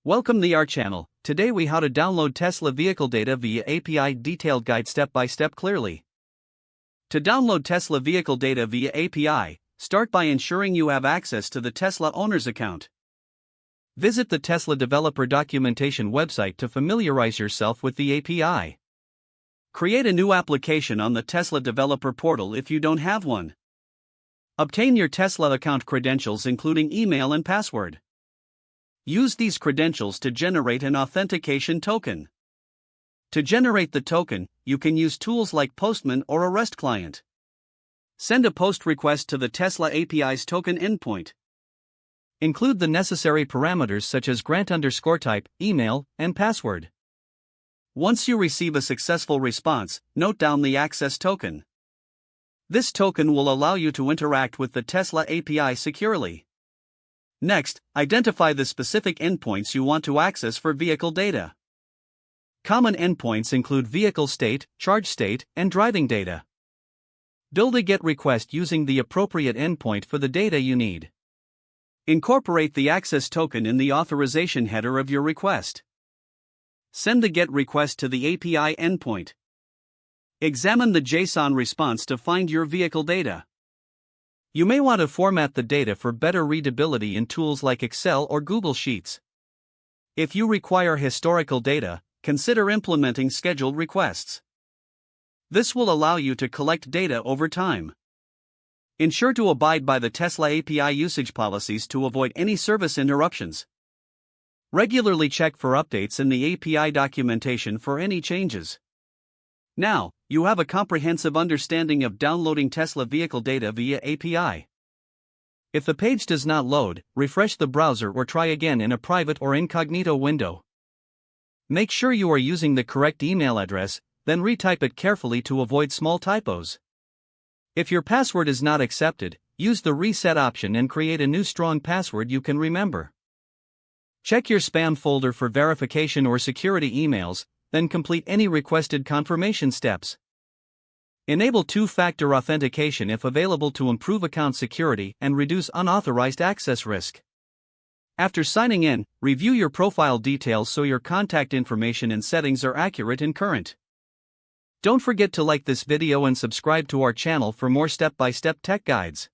Welcome to our channel. Today we how to download Tesla vehicle data via API detailed guide step by step clearly. To download Tesla vehicle data via API, start by ensuring you have access to the Tesla owner's account. Visit the Tesla developer documentation website to familiarize yourself with the API. Create a new application on the Tesla developer portal if you don't have one. Obtain your Tesla account credentials including email and password. Use these credentials to generate an authentication token. To generate the token, you can use tools like Postman or a REST client. Send a post request to the Tesla API's token endpoint. Include the necessary parameters such as grant_type, email, and password. Once you receive a successful response, note down the access token. This token will allow you to interact with the Tesla API securely. Next, identify the specific endpoints you want to access for vehicle data. Common endpoints include vehicle state, charge state, and driving data. Build a GET request using the appropriate endpoint for the data you need. Incorporate the access token in the authorization header of your request. Send the GET request to the API endpoint. Examine the JSON response to find your vehicle data. You may want to format the data for better readability in tools like Excel or Google Sheets. If you require historical data, consider implementing scheduled requests. This will allow you to collect data over time. Ensure to abide by the Tesla API usage policies to avoid any service interruptions. Regularly check for updates in the API documentation for any changes. Now, you have a comprehensive understanding of downloading Tesla vehicle data via API. If the page does not load, refresh the browser or try again in a private or incognito window. Make sure you are using the correct email address, then retype it carefully to avoid small typos. If your password is not accepted, use the reset option and create a new strong password you can remember. Check your spam folder for verification or security emails, then complete any requested confirmation steps. Enable two-factor authentication if available to improve account security and reduce unauthorized access risk. After signing in, review your profile details so your contact information and settings are accurate and current. Don't forget to like this video and subscribe to our channel for more step-by-step tech guides.